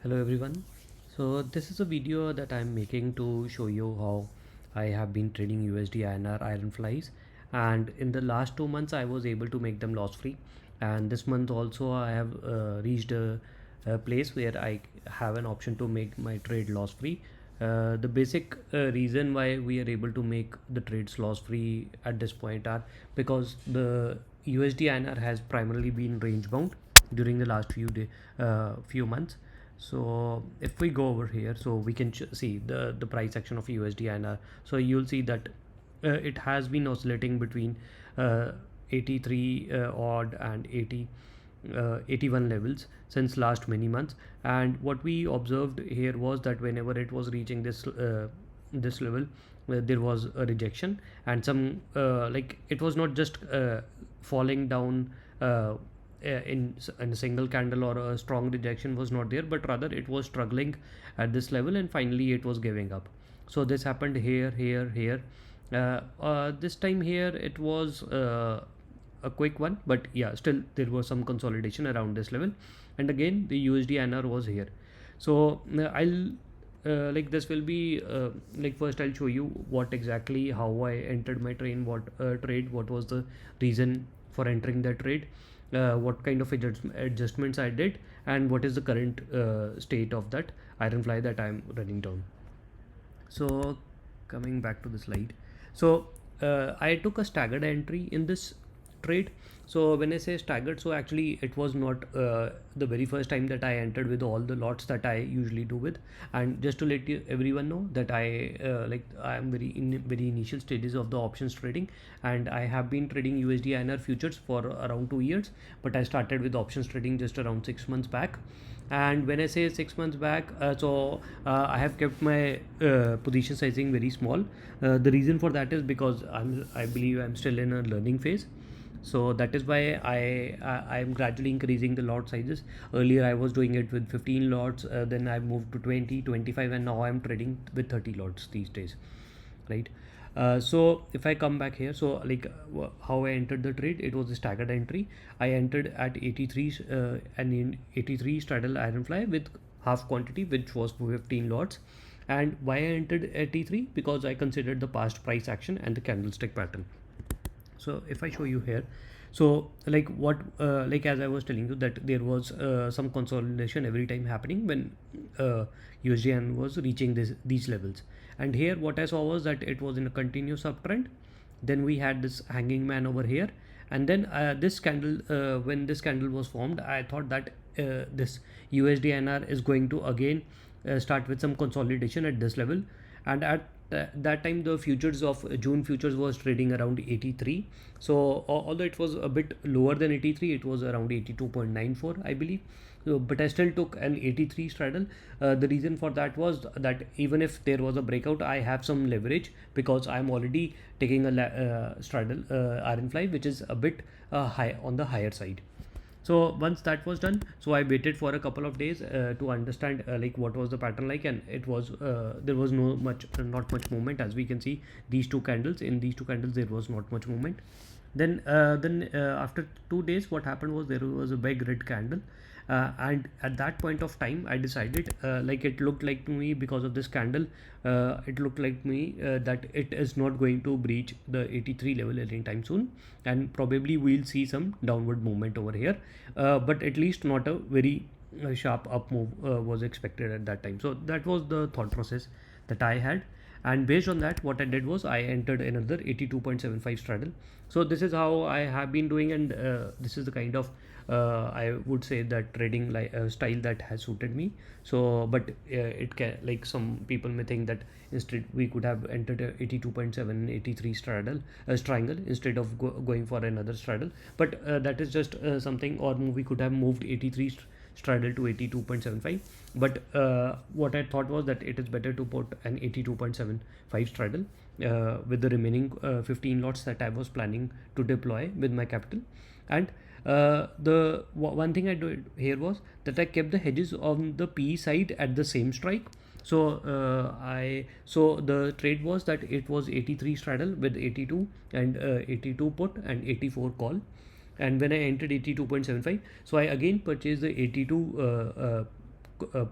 Hello everyone. So this is a video that I'm making to show you how I have been trading USD INR IronFlies, and in the last 2 months I was able to make them loss free, and this month also I have reached a place where I have an option to make my trade loss free. The basic reason why we are able to make the trades loss free at this point are because the USD INR has primarily been range bound during the last few months. So if we go over here, so we can see the price action of USD INR. So you'll see that it has been oscillating between 83 odd and 81 levels since last many months. And what we observed here was that whenever it was reaching this level, there was a rejection, and some like it was not just falling down in a single candle, or a strong rejection was not there, but rather it was struggling at this level and finally it was giving up. So this happened here. This time here it was a quick one, but yeah, still there was some consolidation around this level, and again the USD INR was here. So I'll like this will be like first I'll show you what exactly how I entered my trade, what was the reason for entering the trade, what kind of adjustments I did, and what is the current state of that IronFly that I'm running down. So coming back to the slide, so I took a staggered entry in this trade. So when I say staggered, so actually it was not the very first time that I entered with all the lots that I usually do with. And just to let everyone know that I am very in very initial stages of the options trading, and I have been trading USD INR futures for around 2 years, but I started with options trading just around 6 months back. And when I say 6 months back, I have kept my position sizing very small. The reason for that is because I believe I'm still in a learning phase, so that is why I am gradually increasing the lot sizes. Earlier I was doing it with 15 lots, then I moved to 20, 25, and now I'm trading with 30 lots these days, right? So if I come back here, so like how I entered the trade, it was a staggered entry. I entered at 83 and in 83 straddle IronFly with half quantity, which was 15 lots. And why I entered 83? Because I considered the past price action and the candlestick pattern. So if I show you here, so like what like as I was telling you that there was some consolidation every time happening when USDN was reaching these levels, and here what I saw was that it was in a continuous uptrend. Then we had this hanging man over here, and then this candle, when this candle was formed, I thought that this USDNR is going to again start with some consolidation at this level. And at that time the futures of June futures was trading around 83. So although it was a bit lower than 83, it was around 82.94 I believe. So, but I still took an 83 straddle. The reason for that was that even if there was a breakout, I have some leverage because I'm already taking a straddle IronFly, which is a bit high on the higher side. So once that was done, so I waited for a couple of days to understand like what was the pattern like, and it was there was not much movement. As we can see, these two candles, in these two candles there was not much movement. Then after 2 days, what happened was there was a big red candle, and at that point of time I decided, like it looked like to me, because of this candle, it looked like me that it is not going to breach the 83 level anytime soon, and probably we'll see some downward movement over here, but at least not a very sharp up move was expected at that time. So that was the thought process that I had, and based on that what I did was I entered another 82.75 straddle. So this is how I have been doing, and this is the kind of I would say that trading style that has suited me. So but it can, like some people may think that instead we could have entered a 82.7 83 straddle triangle instead of going for another straddle, but that is just something, or we could have moved 83 straddle to 82.75. But what I thought was that it is better to put an 82.75 straddle with the remaining 15 lots that I was planning to deploy with my capital. And the one thing I did here was that I kept the hedges on the P side at the same strike. So so the trade was that it was 83 straddle with 82 and 82 put and 84 call. And when I entered 82.75, so I again purchased the 82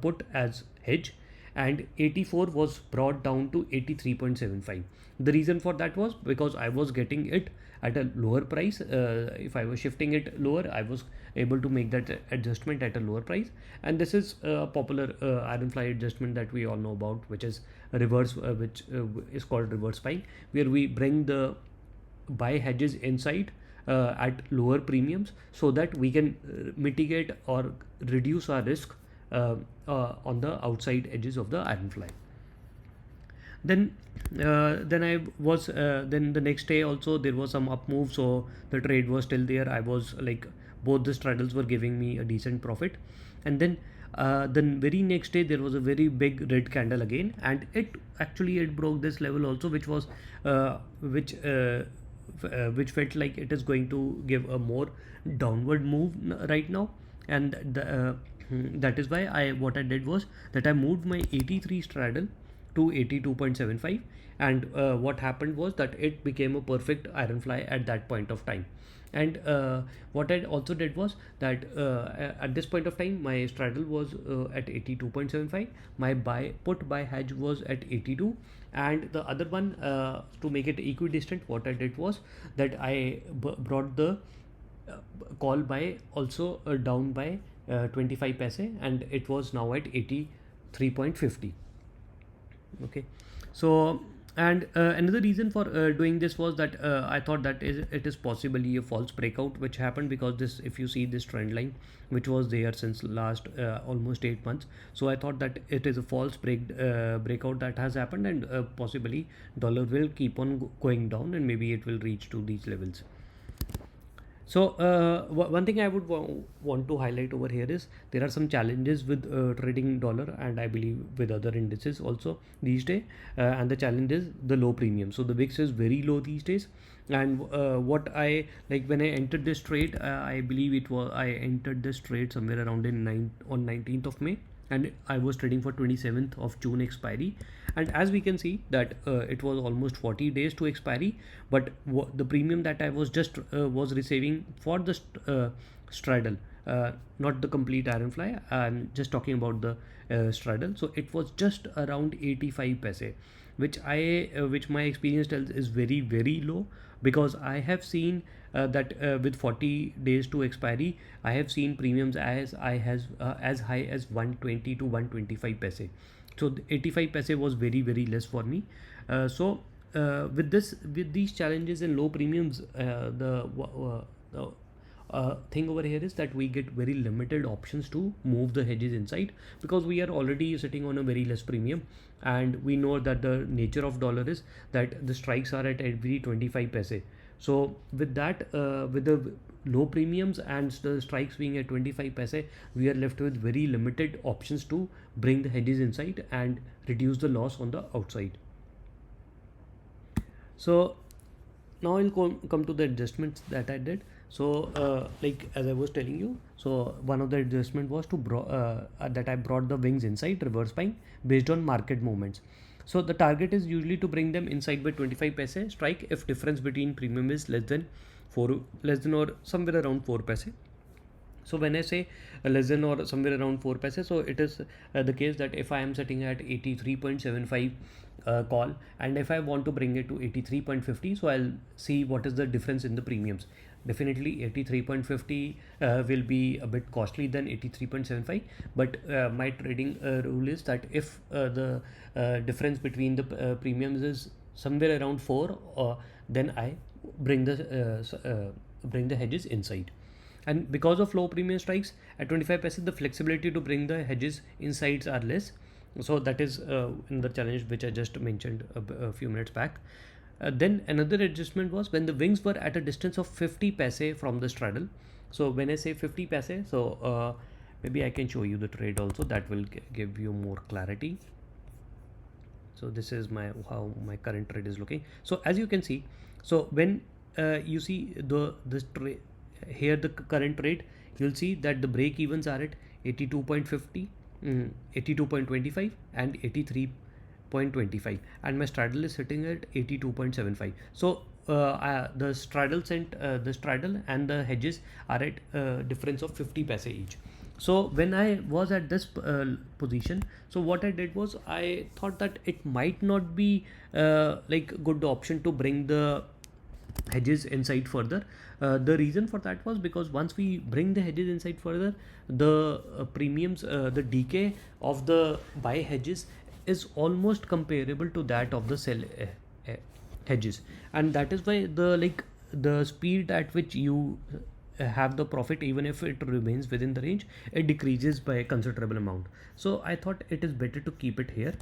put as hedge, and 84 was brought down to 83.75. The reason for that was because I was getting it at a lower price. If I was shifting it lower, I was able to make that adjustment at a lower price. And this is a popular IronFly adjustment that we all know about, which is a reverse, which is called reverse buying, where we bring the buy hedges inside at lower premiums so that we can mitigate or reduce our risk on the outside edges of the IronFly. Then I was then the next day also there was some up move, so the trade was still there. I was like, both the straddles were giving me a decent profit. And then the very next day there was a very big red candle again, and it broke this level also, which was which felt like it is going to give a more downward move right now. And that is why what I did was that I moved my 83 straddle to 82.75, and what happened was that it became a perfect IronFly at that point of time. And what I also did was that at this point of time my straddle was at 82.75, my put buy hedge was at 82, and the other one, to make it equidistant, what I did was that I brought the call buy also down by 25 paise, and it was now at 83.50. Okay, so and another reason for doing this was that I thought that it is possibly a false breakout which happened, because this, if you see this trend line which was there since last almost 8 months, so I thought that it is a false breakout that has happened, and possibly dollar will keep on going down, and maybe it will reach to these levels. So one thing I would want to highlight over here is there are some challenges with trading dollar, and I believe with other indices also these days. And the challenge is the low premium. So the VIX is very low these days. And what I like when I entered this trade, I believe I entered this trade somewhere around on 19th of May, and I was trading for 27th of June expiry. And as we can see that it was almost 40 days to expiry, but the premium that I was just was receiving for the straddle, not the complete IronFly, I'm just talking about the straddle, so it was just around 85 paise, which my experience tells is very very low, because I have seen that with 40 days to expiry, I have seen premiums as high as 120 to 125 paise. So 85 paise was very very less for me. With these challenges and low premiums, the thing over here is that we get very limited options to move the hedges inside, because we are already sitting on a very less premium, and we know that the nature of dollar is that the strikes are at every 25 paise. So with that, with the low premiums and the strikes being at 25 paise, we are left with very limited options to bring the hedges inside and reduce the loss on the outside. So now I'll come to the adjustments that I did. So like as I was telling you, so one of the adjustment was to that I brought the wings inside reverse buying based on market movements. So the target is usually to bring them inside by 25 paise strike if difference between premium is less than or somewhere around 4 paise. So when I say less than or somewhere around 4 paise, so it is the case that if I am sitting at 83.75 call, and if I want to bring it to 83.50, so I'll see what is the difference in the premiums. Definitely 83.50 will be a bit costly than 83.75, but my trading rule is that if the difference between the premiums is somewhere around 4, then I bring the hedges inside. And because of low premium strikes at 25 paise, the flexibility to bring the hedges insides are less. So that is in the challenge which I just mentioned a few minutes back. Then another adjustment was when the wings were at a distance of 50 paise from the straddle. So when I say 50 paise, so maybe I can show you the trade also, that will give you more clarity. So this is how my current trade is looking. So as you can see, so when you see this trade here, the current trade, you'll see that the break evens are at 82.50, 82.25 and 83.25, and my straddle is sitting at 82.75. So the straddle and the hedges are at a difference of 50 paise each. So when I was at this position, so what I did was I thought that it might not be like good option to bring the hedges inside further. The reason for that was because once we bring the hedges inside further, the premiums, the decay of the buy hedges is almost comparable to that of the sell uh, hedges, and that is why the like the speed at which you have the profit, even if it remains within the range, it decreases by a considerable amount. So I thought it is better to keep it here,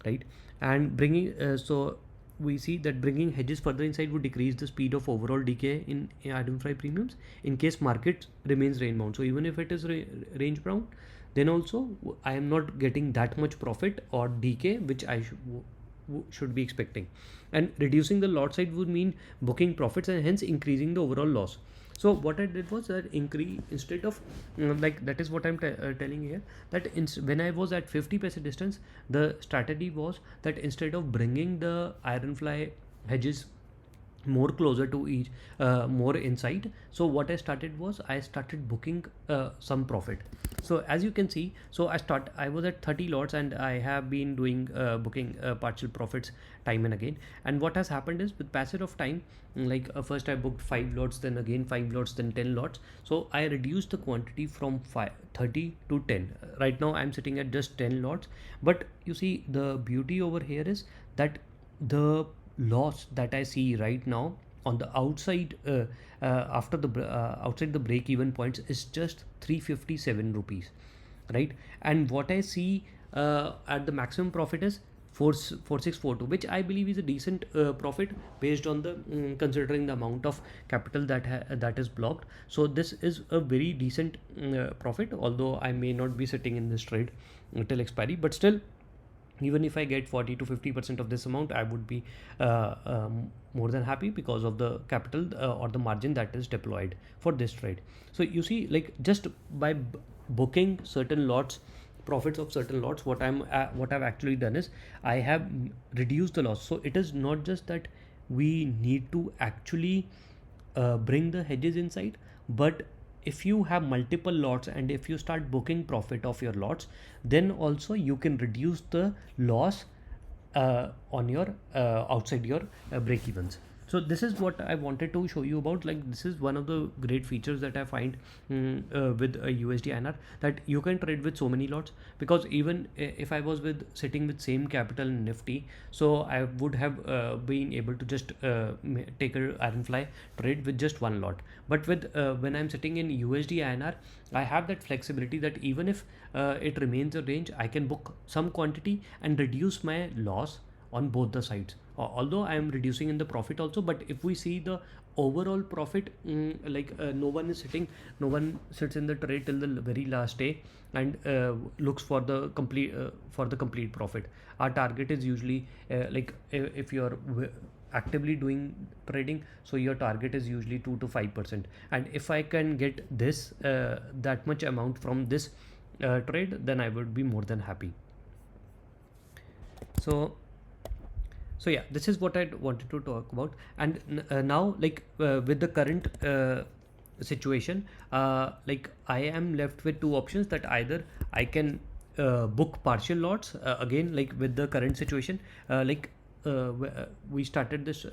right? And bringing so we see that bringing hedges further inside would decrease the speed of overall decay in IronFly premiums in case market remains range bound. So even if it is range bound, then also I am not getting that much profit or decay which I should be expecting. And reducing the lot size would mean booking profits and hence increasing the overall loss. So what I did was that increase instead of like that is what I'm telling here, that when I was at 50 paise distance, the strategy was that instead of bringing the IronFly hedges more closer to each more inside, so what I started booking some profit. So as you can see, so I was at 30 lots and I have been doing booking partial profits time and again. And what has happened is with passage of time, like first I booked 5 lots, then again 5 lots, then 10 lots. So I reduced the quantity from 30 to 10. Right now I'm sitting at just 10 lots. But you see the beauty over here is that the loss that I see right now on the outside after the outside the break even points is just 357 rupees, right? And what I see at the maximum profit is 4642, which I believe is a decent profit based on the considering the amount of capital that is blocked. So this is a very decent profit, although I may not be sitting in this trade till expiry, but still, even if I get 40 to 50% of this amount, I would be more than happy because of the capital or the margin that is deployed for this trade. So you see, like just by booking certain lots, profits of certain lots, what I've actually done is I have reduced the loss. So it is not just that we need to actually bring the hedges inside, but if you have multiple lots and if you start booking profit of your lots, then also you can reduce the loss on your outside your break evens. So this is what I wanted to show you about. Like this is one of the great features that I find with a USD INR, that you can trade with so many lots. Because even if I was with sitting with same capital in Nifty, so I would have been able to just take a IronFly trade with just one lot. But with when I'm sitting in USD INR, I have that flexibility that even if it remains a range, I can book some quantity and reduce my loss on both the sides. Although I am reducing in the profit also, but if we see the overall profit, no one sits in the trade till the very last day and looks for the complete profit. Our target is usually if you're actively doing trading, so your target is usually 2 to 5%. And if I can get this that much amount from this trade, then I would be more than happy. So yeah, this is what I wanted to talk about. And now with the current situation, like I am left with two options, that either I can book partial lots again, like with the current situation, we started this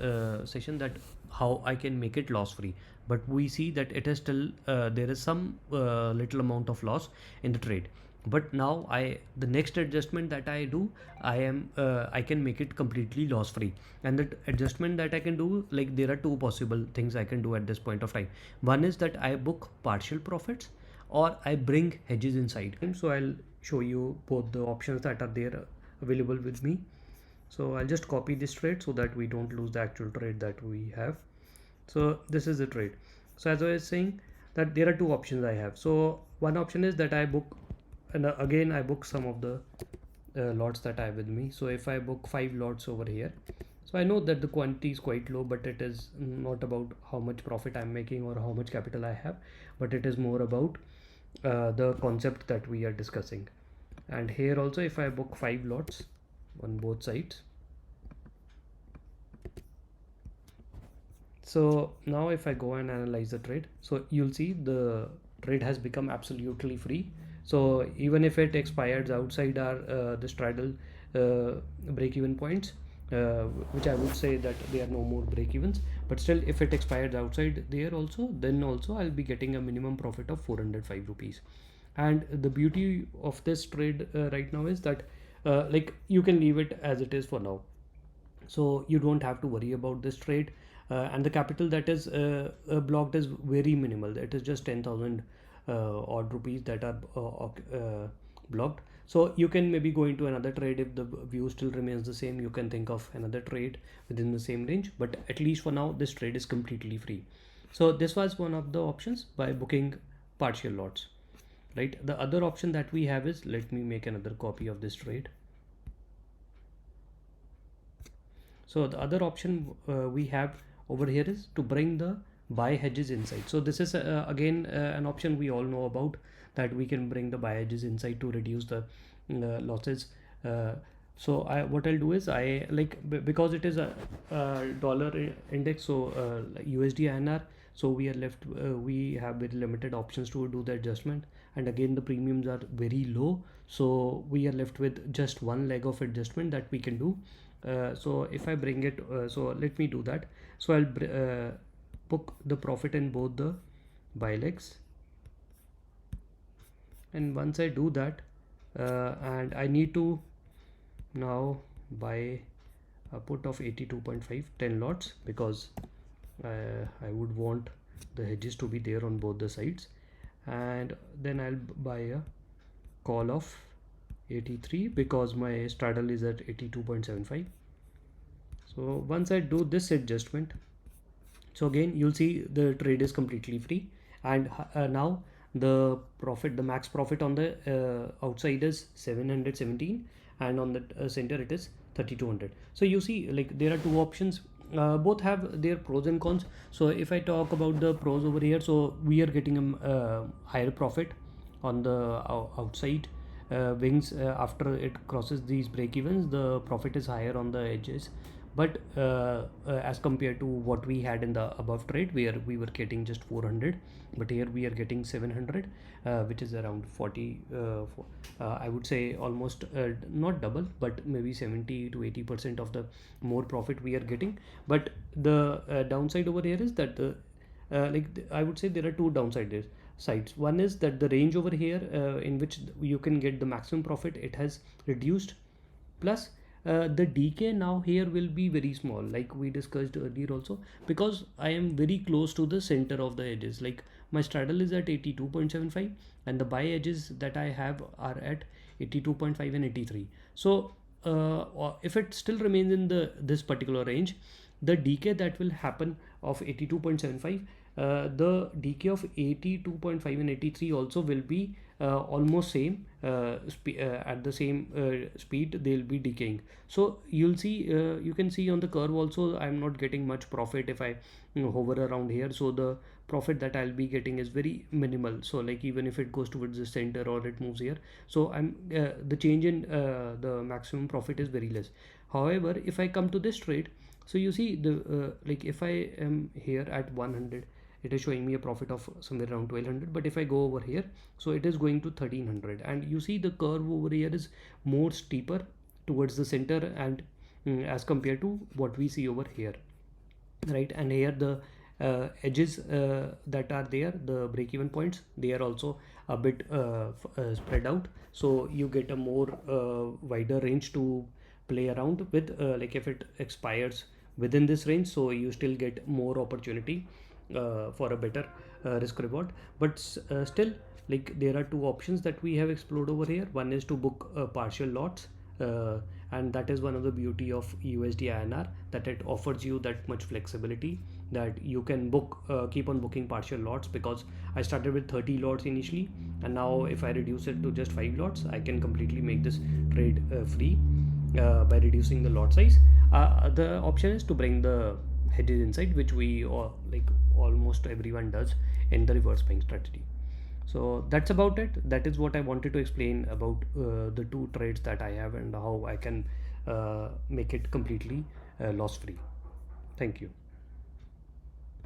session that how I can make it loss free, but we see that it is still there is some little amount of loss in the trade. But now the next adjustment that I do, I can make it completely loss free. And the adjustment that I can do, like there are two possible things I can do at this point of time. One is that I book partial profits, or I bring hedges inside. So I'll show you both the options that are there available with me. So I'll just copy this trade so that we don't lose the actual trade that we have. So this is the trade. So as I was saying, that there are two options I have. So one option is that I book, and again I book some of the lots that I have with me. So if I book 5 lots over here, so I know that the quantity is quite low, but it is not about how much profit I'm making or how much capital I have, but it is more about the concept that we are discussing. And here also, if I book 5 lots on both sides, so now if I go and analyze the trade, so you'll see the trade has become absolutely free. So even if it expires outside our the straddle break even points, which I would say that they are no more break evens, but still if it expires outside there also, then also I'll be getting a minimum profit of 405 rupees. And the beauty of this trade right now is that like you can leave it as it is for now, so you don't have to worry about this trade. And the capital that is blocked is very minimal. It is just 10,000 odd rupees that are blocked. So you can maybe go into another trade if the view still remains the same. You can think of another trade within the same range, but at least for now this trade is completely free. So this was one of the options by booking partial lots, right? The other option that we have is, let me make another copy of this trade. So the other option we have over here is to bring the buy hedges inside. So this is again an option we all know about, that we can bring the buy hedges inside to reduce the losses. So what I'll do is because it is a dollar index, so like USD INR, so we are left we have very limited options to do the adjustment, and again the premiums are very low, so we are left with just one leg of adjustment that we can do. So if I bring it, so let me do that. So I'll book the profit in both the buy legs, and once I do that, and I need to now buy a put of 82.5 10 lots, because I would want the hedges to be there on both the sides, and then I'll buy a call of 83 because my straddle is at 82.75. so once I do this adjustment, so again you'll see the trade is completely free, and now the profit, the max profit on the outside is 717, and on the center it is 3200. So you see, like, there are two options. Both have their pros and cons. So if I talk about the pros over here, so we are getting a higher profit on the outside wings. After it crosses these break evens, the profit is higher on the edges, but as compared to what we had in the above trade where we were getting just 400, but here we are getting 700, which is around 40, I would say almost not double, but maybe 70 to 80% of the more profit we are getting. But the downside over here is that the I would say there are two downsides sides. One is that the range over here in which you can get the maximum profit, it has reduced, plus the decay now here will be very small, like we discussed earlier also, because I am very close to the center of the edges. Like my straddle is at 82.75 and the buy edges that I have are at 82.5 and 83. So if it still remains in the this particular range, the decay that will happen of 82.75, the decay of 82.5 and 83 also will be almost same, at the same speed they'll be decaying. So you'll see, you can see on the curve also, I'm not getting much profit if I hover around here. So the profit that I'll be getting is very minimal. So like even if it goes towards the center or it moves here, so I'm the change in the maximum profit is very less. However, if I come to this trade, so you see the like if I am here at 100, it is showing me a profit of somewhere around 1200, but if I go over here, so it is going to 1300, and you see the curve over here is more steeper towards the center, and as compared to what we see over here, right? And here the edges that are there, the break even points, they are also a bit spread out, so you get a more wider range to play around with. Like if it expires within this range, so you still get more opportunity for a better risk reward. But still, like, there are two options that we have explored over here. One is to book partial lots, and that is one of the beauty of USD INR, that it offers you that much flexibility, that you can book keep on booking partial lots, because I started with 30 lots initially, and now if I reduce it to just 5 lots, I can completely make this trade free by reducing the lot size. The option is to bring the hedges inside, which we like almost everyone does in the reverse buying strategy. So that's about it. That is what I wanted to explain about the two trades that I have and how I can make it completely loss free. Thank you.